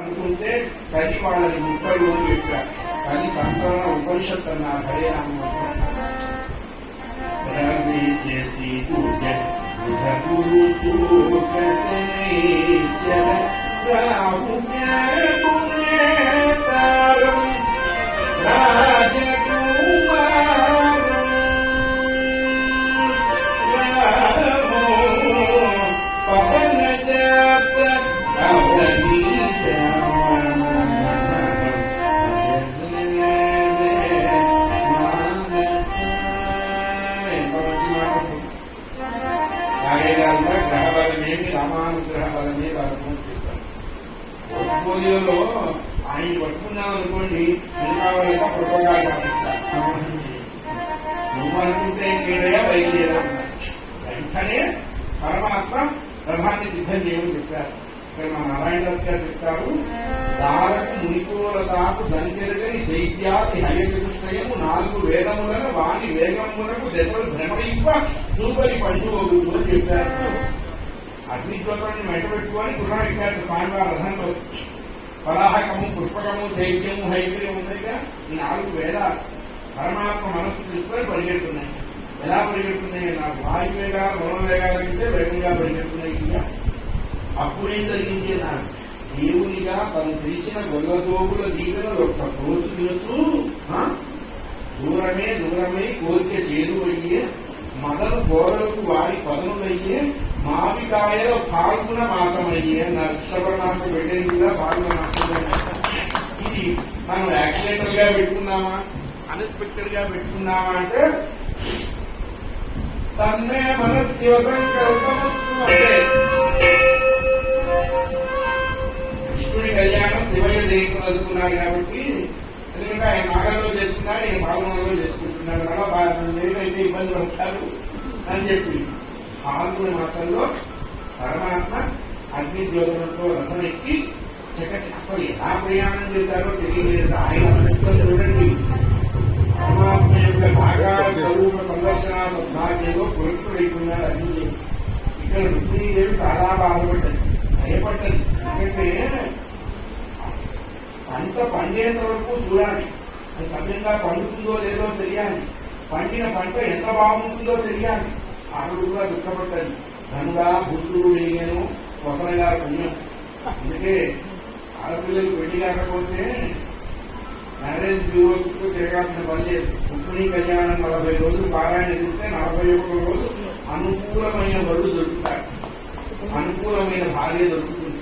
అనుకుంటే కలి వాళ్ళని 30 రోజులు చెప్పారు. కలి సంకలన ఉపనిషత్తు అన్నారు. హరే గ్రహబలమేమి రామానుగ్రహ బలమే బలము చెప్తాను. పోర్ట్ఫోలియోలో ఆయన పట్టుకున్నాం అనుకోండి, మిగతా వాళ్ళ ప్రోటోకాల్ పాటిస్తారు. నువ్వు అనుకుంటే ఇంకేదయా బయలుదేరా వెంటనే పరమాత్మ రథాన్ని సిద్ధం చేయమని చెప్పారు. ఇక్కడ మా నారాయణదాస్ గారు చెప్తారు, దారకు మునికూలతాకు దంకెరగని శైత్యాతి హయచతుష్టయము 4 వేదములను వాని వేగమునకు దశలు భ్రమయింప చూపరి పండుగలు అని చెప్పారు. అగ్నిజ్యోతాన్ని మెట్టబెట్టుకొని గుర్రం ఎక్కారు స్వామివారి రథంలో. పలాహకము, పుష్పకము, శైత్యము, హైగ్రీయం ఉందిగా ఈ 4 వేదాలు పరమాత్మ మనస్సు తీసుకొని పరిగెడుతున్నాయి. ఎలా పరిగెడుతున్నాయి? నాకు వాయువేగాలు మనోవేగాల కంటే వేగంగా పరిగెడుతున్నాయి. ఇంకా అప్పుడేం జరిగింది? నాకు దేవునిగా తను తెలిసిన గొల్లదోగుల దీవెనలు ఒక్క రోజు తెలుసు. దూరమే దూరమై కోరిక చేరువయ్యే మదను గోడలకు వారి పదనులయ్యే మామికాయలో పాల్గొన మాసమయ్యే అన్నారు. కృష్ణపరమాత్మ పెట్టేదిగా పాల్గొన మాసం. ఇది మనం యాక్సిడెంటల్ గా పెట్టుకున్నామా, అన్ఎక్స్పెక్టెడ్ గా పెట్టుకున్నామా అంటే తన్నే మనస్య సంకల్పమస్తు అంటే కృష్ణుడి కళ్యాణం శివయ్య చేయించదలుచుకున్నాడు కాబట్టి, ఎందుకంటే ఆయన నాగంలో చేసుకున్నాడు, ఆయన పాల్గొనలో చేసుకుంటున్నాడు కదా, ఏదైతే ఇబ్బంది పడతారు అని చెప్పి పాల్గొన మాసంలో పరమాత్మ అగ్నిజ్యోతులతో రథం ఎక్కి అసలు ఎలా ప్రయాణం చేశారో తెలియలేదు. ఆయన చూడండి, పరమాత్మ యొక్క సాకార స్వరూప సందర్శన సద్భాగ్యంలో పురుషుడైపోయినాడు అగ్నిదేవుడు. ఇక్కడ రుక్మిణీదేవి చాలా బాధపడ్డది, భయపడ్డది. ఎందుకంటే పంట పండేంత వరకు చూడాలి, అది సమయంగా పండుతుందో లేదో తెలియాలి, పండిన పంట ఎంత బాగుంటుందో తెలియాలి. ఆవిడ కూడా దుఃఖపడ్డది. ధనుడా భూతుడు నేను ఒకరిగా పుణ్యం. అందుకే ఆడపిల్లలు పెళ్లి కాకపోతే మ్యారేజ్ బ్యూరో చుట్టూ తిరగాల్సిన పని లేదు. రుక్మిణీ కళ్యాణం 40 రోజులు పారాయణ చేస్తే 41 రోజు అనుకూలమైన వరుడు దొరుకుతాడు, అనుకూలమైన భార్య దొరుకుతుంది.